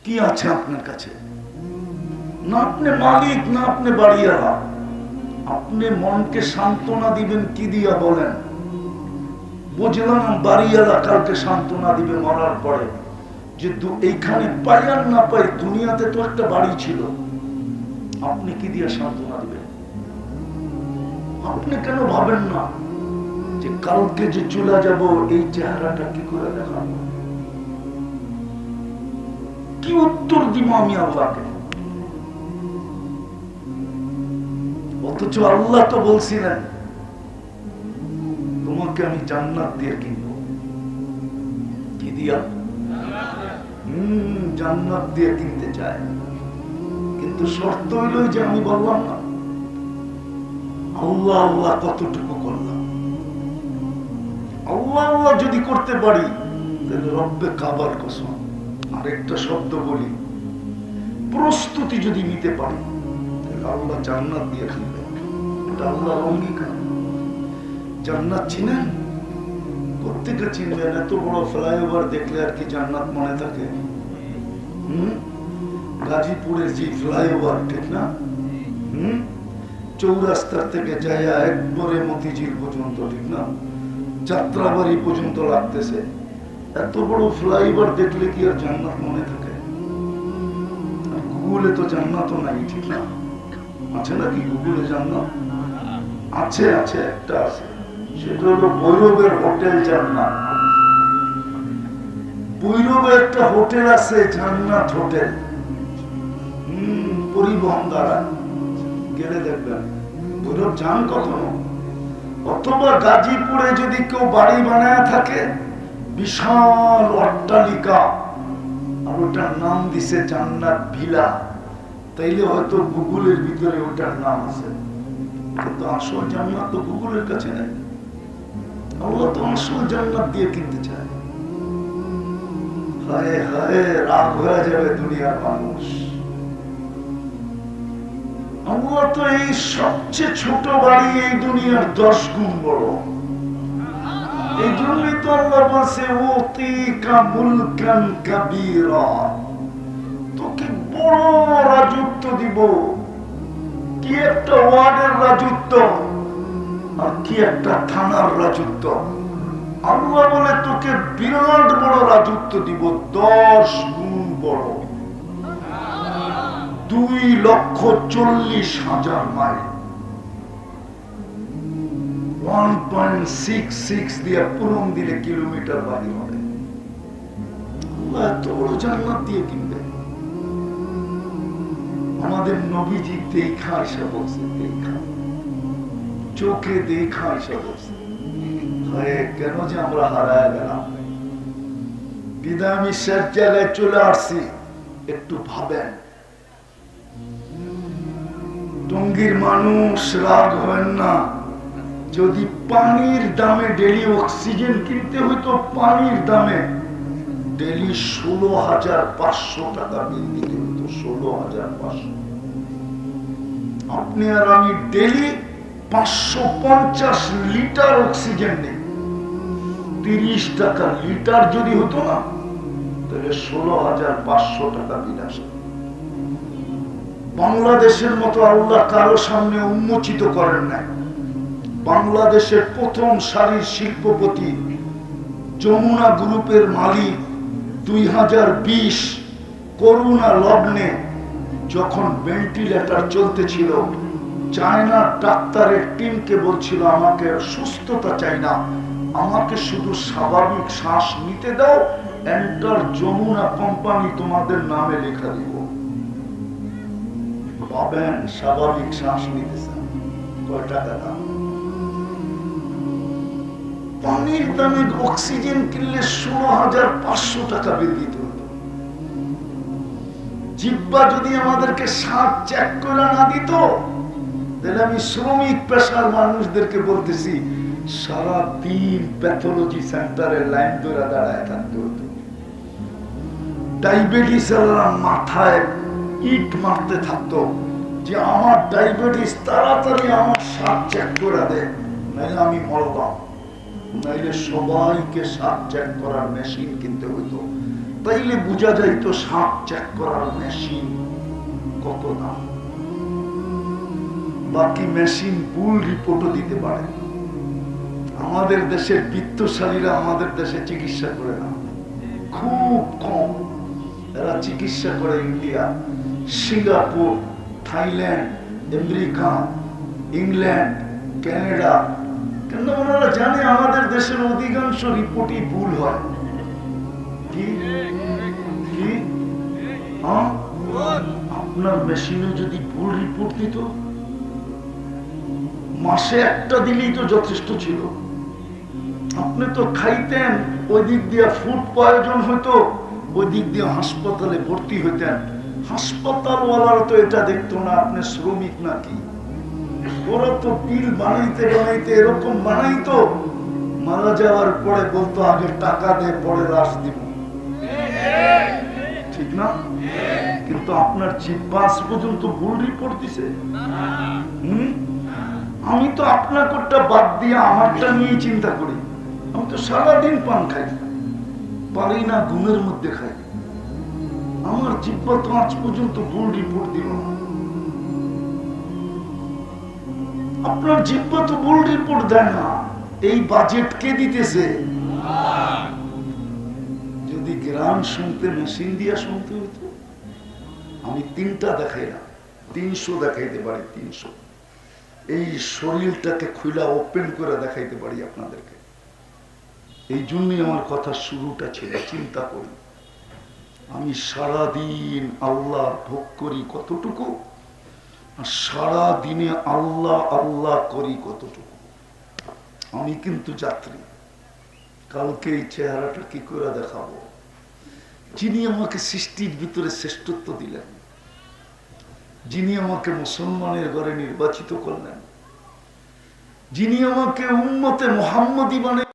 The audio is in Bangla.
কি আছে আপনার কাছে? না আপনি মালিক, না আপনি বাড়িওয়ালা। আপনি মনকে সান্ত্বনা দিবেন কি দিয়া বলেন? বুঝলাম বাড়িওয়ালা কালকে সান্ত্বনা দিবে মরার পরে, যে এইখানে পাই আর না পাই, দুনিয়াতে তো একটা বাড়ি ছিল। আপনি কি দিয়ে সান্ত্বনা দিবেন? আপনি কেন ভাবেন না যে কালকে যে চলে যাব এই চেহারাটা কি করে দেখাবো? কি উত্তর দিব আমি আল্লাহকে? অথচ আল্লাহ তো বলছিলেন তোমাকে আমি জান্নাত দিয়ে কিনবো। কি দিয়া? জান্নাত দিয়ে কিনতে চায়, কিন্তু শর্ত হইল যে আমি বললাম না আল্লাহ আল্লাহ কতটুকু করলাম। আল্লাহ আল্লাহ যদি করতে পারি তাহলে রব্বে কাবার কসম, আরেকটা শব্দ বলি, প্রস্তুতি যদি নিতে পারি তাহলে আল্লাহ জান্নাত দিয়ে কিনবে। এটা আল্লাহর অঙ্গীকার। জান্নাত চিনেন? প্রত্যেকে চিনবেন। এত বড় ফ্লাইওভার দেখলে আর কি জান্নাত মনে থাকে? গাজীপুরের যে ফ্লাইওভার, ঠিক না? চৌরাস্তার থেকে যাইয়া একবারে মতিঝিল পর্যন্ত, ঠিক না? যাত্রাবাড়ি পর্যন্ত লাগতেছে। এত বড় ফ্লাইওভার দেখলে কি আর জান্নাত মনে থাকে? গুগলে তো জান্নাতও নাই, ঠিক না? আছে নাকি গুগলে জান্নাত? আছে, আছে, একটা আছে। সেটা হলো ভৈরবের হোটেল জান্নাত। ভৈরবে একটা হোটেল আছে জান্নাত হোটেল। পরিবহন দ্বারা গেলে দেখবেন। ভৈরব যান কখনো? অথবা গাজীপুরে যদি কেউ বাড়ি বানায় থাকে, বিশাল অট্টালিকা, আর ওটার নাম দিছে জান্নাত ভিলা, তাইলে হয়তো গুগলের ভিতরে ওটার নাম আছে। কিন্তু আসল জান্নাত তো গুগলের কাছে নেই। আল্লাহ তো আসল জান্নাত দিয়ে কিনতে চায়। হায় হায়, রাগ হয়ে যাবে দুনিয়ার মানুষ। আল্লাহ তো এই সবচেয়ে ছোট বাড়ি এই দুনিয়ার 10 গুণ বড়। এই জন্যই তো আল্লাহ বলছে ওতিকা মুলকান কাবীরা, তোকে বড় রাজত্ব দিব। কি একটা ওয়ার্ডের রাজত্ব, আর কি একটা থানার রাজত্ব। আল্লাহ বলে তোকে বিরাট বড় রাজত্ব দিব, 10 গুণ বড়। 2,40,000 মাইল, 1.66 দিয়ে পূরণ দিলে কিলোমিটার বাড়ি হবে। আল্লাহ এত বড় জান্নাত দিয়ে কিনবে। আমাদের নবীজি দেখা এসে বলছে, দেখা চোখে দেখা এসে বলছে, কেন যে আমরা হারায় গেলাম। বিদায় আমি শেষ জায়গায় চলে আসছি। একটু ভাবেন, টঙ্গীর মানুষ রাগ হবেন না, যদি পানির দামে ডেলি অক্সিজেন কিনতে হইতো, পানির দামে ডেলি 16,500 টাকা বিল দিতে হইতো। 16,500। আপনি আর আমি ডেলি 550 লিটার অক্সিজেন নেই। 30 টাকা লিটার যদি হতো না, তাহলে 16,500 টাকা বিল আসে। বাংলাদেশের মতো আল্লাহ কারো সামনে উন্মোচিত করেন নাই। বাংলাদেশের প্রথম সারির শিল্পপতি, যমুনা গ্রুপের মালিক, 2020 করোনা লগ্নে যখন ভেন্টিলেটর চলতেছিল, চায়নার ডাক্তারের টিমকে বলছিল আমাকে সুস্থতা চাই না, আমাকে শুধু স্বাভাবিক শ্বাস নিতে দাও, এন্টার যমুনা কোম্পানি তোমাদের নামে লেখা দিব। পাবেন স্বাভাবিক শ্বাস নিতেছেন, কয় টাকা দাম? পানির দামে অক্সিজেন কিনলে 16,500 টাকা বিল দিতে হতো। জিহ্বা যদি আমাদেরকে শ্বাস চেক করে না দিত, তাহলে আমি শ্রমিক পেশার মানুষদেরকে বলতেছি সারা দিন প্যাথোলজি সেন্টারে লাইন ধরে দাঁড়ায় থাকতে হতো। ডায়াবেটিস মাথায় ইট মারতে থাকতো যে আমার ডায়াবেটিস, তাড়াতাড়ি আমার শ্বাস চেক করে দেয়, নাইলে আমি মরলাম। নাইলে সবাইকে শ্বাস চেক করার মেশিন কিনতে হইতো। তাইলে বোঝা যায় তো সাপ চেক করার মেশিন কত দাম। বাকি মেশিন ভুল রিপোর্টও দিতে পারে। আমাদের দেশের বিত্তশালীরা আমাদের দেশে চিকিৎসা করে না, খুব কম। এরা চিকিৎসা করে India, Singapore, Thailand, America, England, Canada. কেন? ওনারা জানে আমাদের দেশের অধিকাংশ রিপোর্টই ভুল হয়। কি কি আপনার মেশিনে যদি ভুল রিপোর্ট দিত, মাসে একটা দিলেই তো যথেষ্ট ছিল। আপনি তো খাইতেন, ওই দিক দিয়ে ফুড প্রয়োজন হতো, ওই দিক দিয়ে হাসপাতালে ভর্তি হইতেন। হাসপাতালওয়ালারা তো এটা দেখতো না আপনি শ্রমিক নাকি। ওরা তো বিল বানাইতে বানাইতে এরকম বানাইতো, মারা যাওয়ার পরে বলতো আগে টাকা দে পরে লাশ দিব। ঠিক না? কিন্তু আপনার জিহ্বা আজ পর্যন্ত ভুল রিপোর্ট দিছে। আমি তো আপনার কোটটা বাদ দিয়ে আমারটা নিয়ে চিন্তা করি। আমি তো সারাদিন পান খাই, পারি না ঘুমের মধ্যে খাই। আমার জিহ্বা তো আজ পর্যন্ত ভুল রিপোর্ট দিল না। আপনার জিহ্বা তো ভুল রিপোর্ট দেয় না। এই বাজেট কে দিতেছে? যদি গ্রাম শুনতে মেশিন দিয়া শুনতে হইতো, আমি 3টা দেখাইলাম, 300 দেখাইতে পারি। 300 এই শরীরটাকে খুলা ওপেন করে দেখাইতে পারি আপনাদেরকে। এই জন্যই আমার কথা শুরুটা ছিল, চিন্তা করি আমি সারাদিন আল্লাহ ভোগ করি কতটুকু, আর সারা দিনে আল্লাহ আল্লাহ করি কতটুকু। আমি কিন্তু যাত্রী, কালকে এই চেহারাটা কি করে দেখাবো? যিনি আমাকে সৃষ্টির ভিতরে শ্রেষ্ঠত্ব দিলেন, যিনি আমাকে মুসলমানের ঘরে নির্বাচিত করলেন, যিনি আমাকে উম্মতে মুহাম্মদী বানালেন,